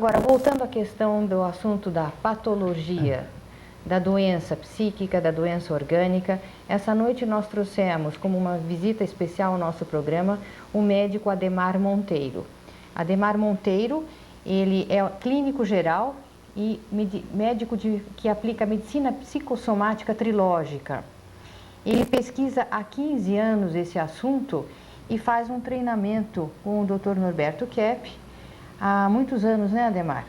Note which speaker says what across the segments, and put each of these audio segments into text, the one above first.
Speaker 1: Agora, voltando à questão do assunto da patologia, da doença psíquica, da doença orgânica, essa noite nós trouxemos como uma visita especial ao nosso programa o médico Ademar Monteiro. Ademar Monteiro, ele é clínico geral e médico que aplica medicina psicossomática trilógica. Ele pesquisa há 15 anos esse assunto e faz um treinamento com o Dr. Norberto Kepp há muitos anos, né, Ademar?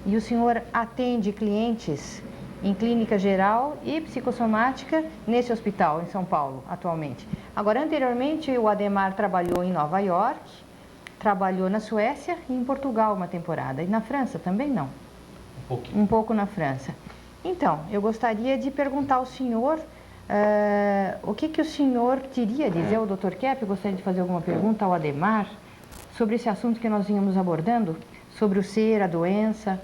Speaker 1: E o senhor atende clientes em clínica geral e psicossomática nesse hospital em São Paulo, atualmente. Agora, anteriormente, o Ademar trabalhou em Nova York, trabalhou na Suécia e em Portugal uma temporada. E na França também não? Um pouco na França. Então, eu gostaria de perguntar ao senhor o que o senhor teria a dizer ao Dr. Kepp. Eu gostaria de fazer alguma pergunta ao Ademar sobre esse assunto que nós vínhamos abordando, sobre o ser, a doença.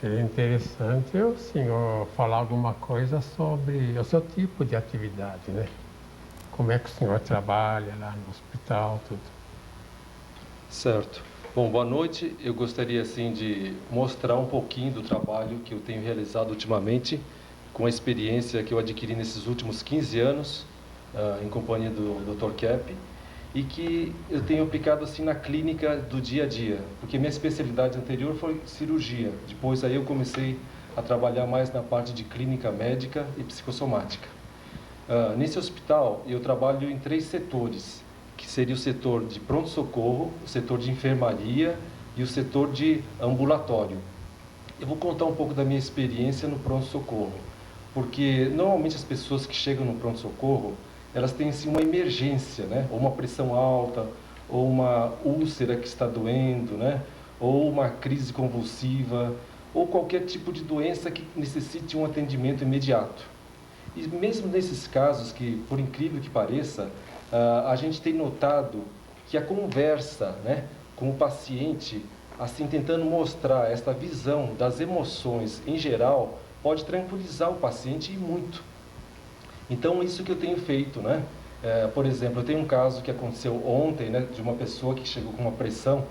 Speaker 2: Seria interessante o senhor falar alguma coisa sobre o seu tipo de atividade, né? Como é que o senhor trabalha lá no hospital, tudo.
Speaker 3: Certo. Bom, boa noite. Eu gostaria, assim, de mostrar um pouquinho do trabalho que eu tenho realizado ultimamente, com a experiência que eu adquiri nesses últimos 15 anos, em companhia do Dr. Kepp, e que eu tenho aplicado assim na clínica do dia a dia, porque minha especialidade anterior foi cirurgia. Depois aí eu comecei a trabalhar mais na parte de clínica médica e psicossomática. Nesse hospital eu trabalho em 3 setores, que seria o setor de pronto-socorro, o setor de enfermaria e o setor de ambulatório. Eu vou contar um pouco da minha experiência no pronto-socorro, porque normalmente as pessoas que chegam no pronto-socorro, elas têm assim, uma emergência, né? Ou uma pressão alta, ou uma úlcera que está doendo, né? Ou uma crise convulsiva, ou qualquer tipo de doença que necessite um atendimento imediato. E mesmo nesses casos, que por incrível que pareça, a gente tem notado que a conversa, né, com o paciente, assim tentando mostrar esta visão das emoções em geral, pode tranquilizar o paciente e muito. Então, isso que eu tenho feito, né? Por exemplo, eu tenho um caso que aconteceu ontem, né, de uma pessoa que chegou com uma pressão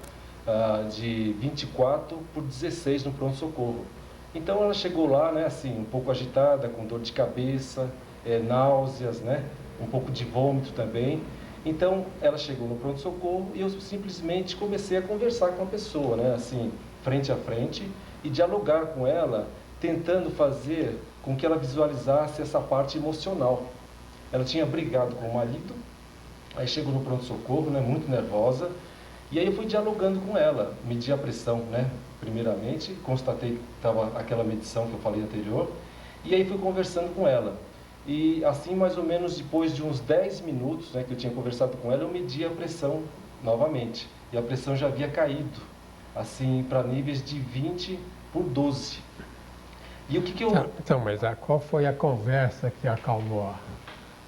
Speaker 3: de 24/16 no pronto-socorro. Então, ela chegou lá, né, assim, um pouco agitada, com dor de cabeça, náuseas, né, um pouco de vômito também. Então, ela chegou no pronto-socorro e eu simplesmente comecei a conversar com a pessoa, né, assim, frente a frente, e dialogar com ela, tentando fazer com que ela visualizasse essa parte emocional. Ela tinha brigado com o marido, aí chegou no pronto-socorro, né, muito nervosa, e aí eu fui dialogando com ela, medi a pressão, né, primeiramente, constatei que estava aquela medição que eu falei anterior, e aí fui conversando com ela. E assim, mais ou menos depois de uns 10 minutos, né, que eu tinha conversado com ela, eu medi a pressão novamente, e a pressão já havia caído, assim, para níveis de 20/12. E o que eu...
Speaker 2: Então, mas qual foi a conversa que acalmou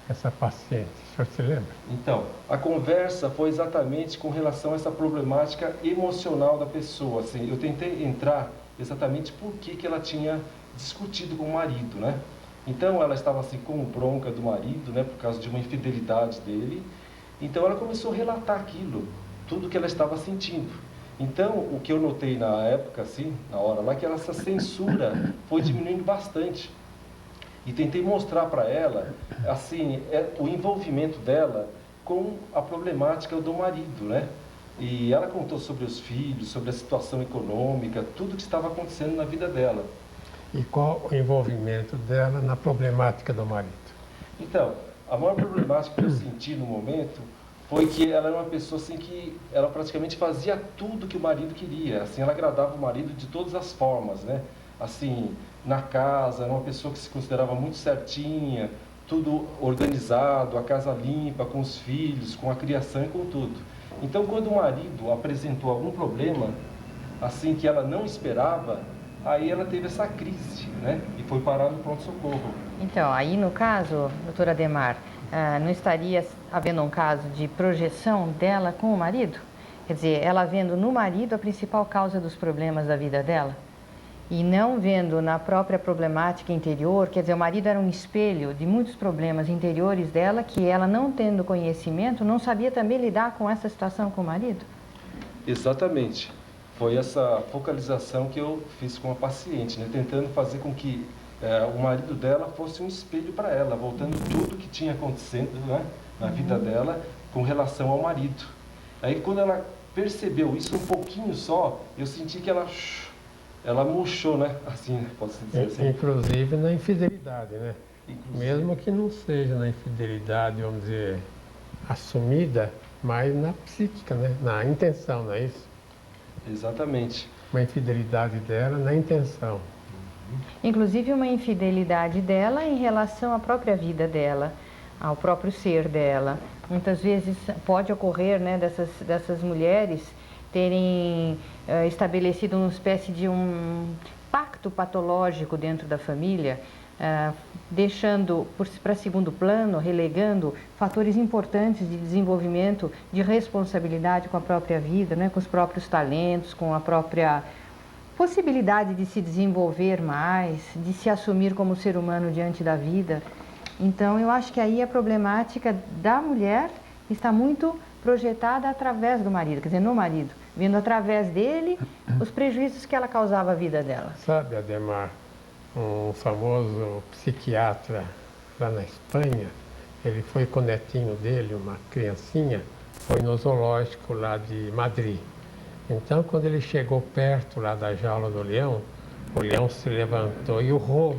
Speaker 2: essa paciente? O senhor se lembra?
Speaker 3: Então, a conversa foi exatamente com relação a essa problemática emocional da pessoa. Assim, eu tentei entrar exatamente por que ela tinha discutido com o marido, né? Então, ela estava assim com bronca do marido, né, por causa de uma infidelidade dele. Então, ela começou a relatar aquilo, tudo que ela estava sentindo. Então, o que eu notei na época, assim, na hora lá, que essa censura foi diminuindo bastante. E tentei mostrar para ela, assim, o envolvimento dela com a problemática do marido, né? E ela contou sobre os filhos, sobre a situação econômica, tudo que estava acontecendo na vida dela.
Speaker 2: E qual o envolvimento dela na problemática do marido?
Speaker 3: Então, a maior problemática que eu senti no momento foi que ela era uma pessoa assim que ela praticamente fazia tudo que o marido queria, assim, ela agradava o marido de todas as formas, né? Assim, na casa, era uma pessoa que se considerava muito certinha, tudo organizado, a casa limpa, com os filhos, com a criação e com tudo. Então, quando o marido apresentou algum problema, assim, que ela não esperava, aí ela teve essa crise, né? E foi parar no pronto-socorro.
Speaker 1: Então, aí no caso, doutora Ademar, não estaria havendo um caso de projeção dela com o marido? Quer dizer, ela vendo no marido a principal causa dos problemas da vida dela? E não vendo na própria problemática interior, quer dizer, o marido era um espelho de muitos problemas interiores dela, que ela, não tendo conhecimento, não sabia também lidar com essa situação com o marido?
Speaker 3: Exatamente. foi essa focalização que eu fiz com a paciente, né? Tentando fazer com que o marido dela fosse um espelho para ela, voltando tudo que tinha acontecendo, né, na vida dela com relação ao marido. Aí quando ela percebeu isso um pouquinho só, eu senti que ela murchou, né? Assim, né? Posso dizer assim.
Speaker 2: Inclusive na infidelidade, né?
Speaker 3: Inclusive.
Speaker 2: Mesmo que não seja na infidelidade, vamos dizer, assumida, mas na psíquica, né? Na intenção, não é isso?
Speaker 3: Exatamente.
Speaker 2: Uma infidelidade dela na intenção.
Speaker 1: Inclusive uma infidelidade dela em relação à própria vida dela, ao próprio ser dela. Muitas vezes pode ocorrer, né, dessas mulheres terem estabelecido uma espécie de um pacto patológico dentro da família, deixando para segundo plano, relegando fatores importantes de desenvolvimento, de responsabilidade com a própria vida, né, com os próprios talentos, com a própria possibilidade de se desenvolver mais, de se assumir como ser humano diante da vida. Então, eu acho que aí a problemática da mulher está muito projetada através do marido, quer dizer, no marido, vendo através dele os prejuízos que ela causava à vida dela.
Speaker 2: Sabe, Ademar, um famoso psiquiatra lá na Espanha, ele foi com o netinho dele, uma criancinha, foi no zoológico lá de Madrid. Então, quando ele chegou perto lá da jaula do leão, o leão se levantou e urrou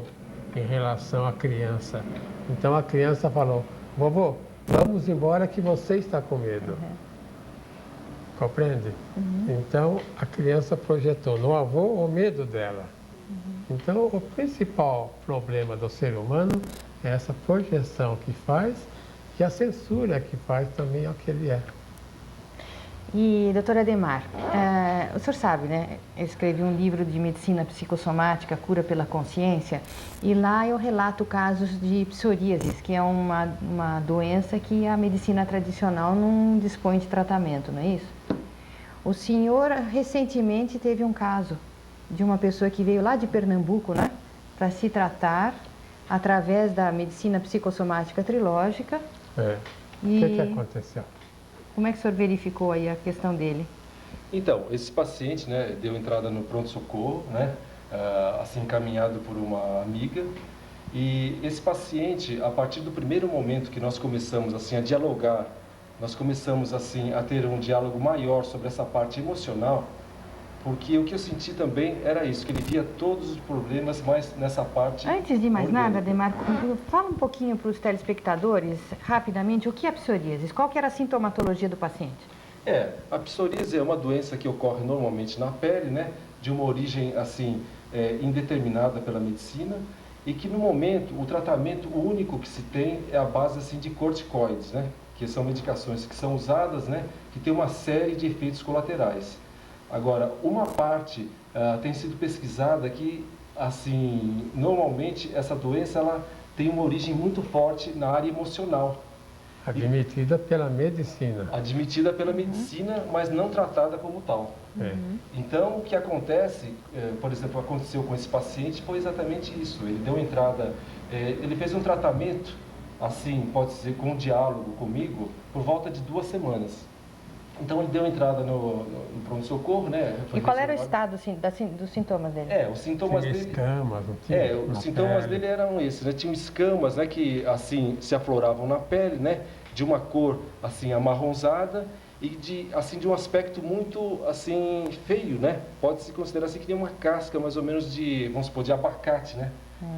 Speaker 2: em relação à criança. Então, a criança falou: vovô, vamos embora que você está com medo. Compreende? Então, a criança projetou no avô o medo dela. Então, o principal problema do ser humano é essa projeção que faz e a censura que faz também ao que ele é.
Speaker 1: E, doutora Ademar, o senhor sabe, né? Eu escrevi um livro de medicina psicossomática, Cura pela Consciência, e lá eu relato casos de psoríasis, que é uma doença que a medicina tradicional não dispõe de tratamento, não é isso? O senhor recentemente teve um caso de uma pessoa que veio lá de Pernambuco, né? Para se tratar através da medicina psicossomática trilógica.
Speaker 2: O que aconteceu?
Speaker 1: Como é que o senhor verificou aí a questão dele?
Speaker 3: Então, esse paciente, né, deu entrada no pronto-socorro, né, assim, encaminhado por uma amiga. E esse paciente, a partir do primeiro momento que nós começamos, assim, a dialogar, nós começamos, assim, a ter um diálogo maior sobre essa parte emocional, porque o que eu senti também era isso, que ele via todos os problemas, mas nessa parte...
Speaker 1: Antes de mais
Speaker 3: orgânica.
Speaker 1: nada, Ademar, fala um pouquinho para os telespectadores, rapidamente, o que é a psoríase? Qual que era a sintomatologia do paciente?
Speaker 3: A psoríase é uma doença que ocorre normalmente na pele, né, de uma origem, assim, indeterminada pela medicina, e que no momento, o tratamento único que se tem é a base, assim, de corticoides, né, que são medicações que são usadas, né, que tem uma série de efeitos colaterais. Agora, uma parte tem sido pesquisada que, assim, normalmente essa doença ela tem uma origem muito forte na área emocional.
Speaker 2: Admitida pela medicina.
Speaker 3: Admitida pela medicina, mas não tratada como tal. Então, o que acontece, por exemplo, aconteceu com esse paciente, foi exatamente isso. Ele deu entrada, ele fez um tratamento, assim, pode dizer, com um diálogo comigo, por volta de 2 semanas. Então, ele deu entrada no pronto-socorro, né?
Speaker 1: E qual era o estado dos sintomas dele?
Speaker 3: Os sintomas
Speaker 2: tinha
Speaker 3: dele...
Speaker 2: escamas, não tinha?
Speaker 3: Os sintomas dele eram esses, né? Tinham escamas, né? Que, assim, se afloravam na pele, né? De uma cor, assim, amarronzada e de, assim, de um aspecto muito, assim, feio, né? Pode-se considerar, assim, que tem uma casca, mais ou menos, de, vamos supor, de abacate, né?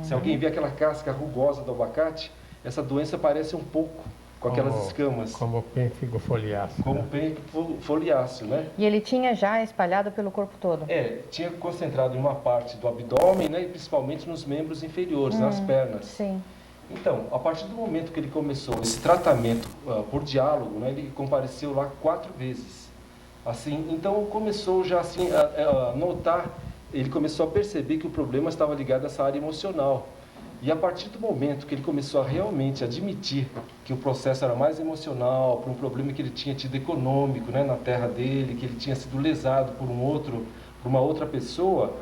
Speaker 3: Se alguém vê aquela casca rugosa do abacate, essa doença parece um pouco com aquelas escamas.
Speaker 2: Como o pênfigo foliáceo.
Speaker 3: Como o pênfigo foliáceo, né?
Speaker 1: E ele tinha já espalhado pelo corpo todo?
Speaker 3: Tinha concentrado em uma parte do abdômen, né? E principalmente nos membros inferiores, nas pernas.
Speaker 1: Sim.
Speaker 3: Então, a partir do momento que ele começou esse tratamento por diálogo, né? Ele compareceu lá 4 vezes. Assim, então começou já assim a notar, ele começou a perceber que o problema estava ligado a essa área emocional. E a partir do momento que ele começou a realmente admitir que o processo era mais emocional, por um problema que ele tinha tido econômico, né, na terra dele, que ele tinha sido lesado por uma outra pessoa,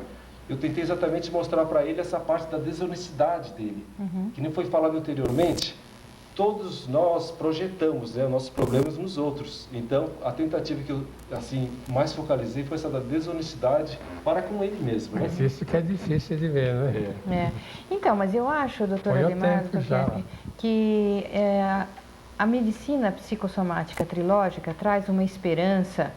Speaker 3: eu tentei exatamente mostrar para ele essa parte da desonestidade dele. Que nem foi falado anteriormente, todos nós projetamos, né, nossos problemas nos outros. Então, a tentativa que eu assim, mais focalizei foi essa da desonestidade para com ele mesmo. Né?
Speaker 2: Mas isso que é difícil de ver, né?
Speaker 1: Então, mas eu acho, doutora Ademar, que a medicina psicossomática trilógica traz uma esperança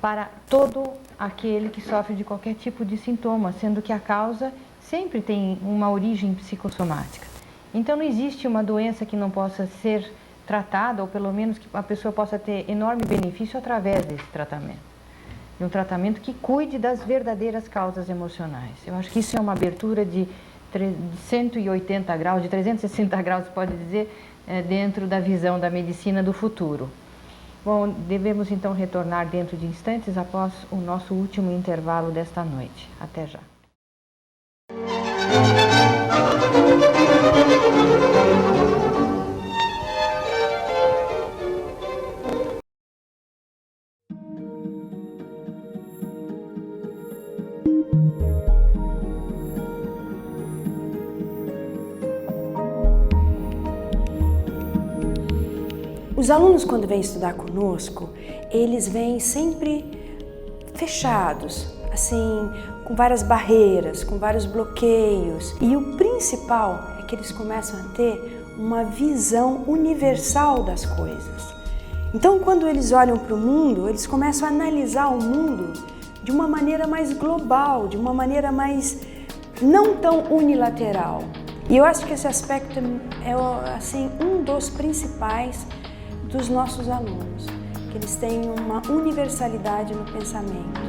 Speaker 1: para todo aquele que sofre de qualquer tipo de sintoma, sendo que a causa sempre tem uma origem psicossomática. Então não existe uma doença que não possa ser tratada, ou pelo menos que a pessoa possa ter enorme benefício através desse tratamento. De um tratamento que cuide das verdadeiras causas emocionais. Eu acho que isso é uma abertura de 180 graus, de 360 graus, pode dizer, dentro da visão da medicina do futuro. Bom, devemos então retornar dentro de instantes após o nosso último intervalo desta noite. Até já.
Speaker 4: Os alunos, quando vêm estudar conosco, eles vêm sempre fechados, assim, com várias barreiras, com vários bloqueios. E o principal é que eles começam a ter uma visão universal das coisas. Então, quando eles olham para o mundo, eles começam a analisar o mundo de uma maneira mais global, de uma maneira mais não tão unilateral. E eu acho que esse aspecto é assim, um dos principais dos nossos alunos, que eles têm uma universalidade no pensamento.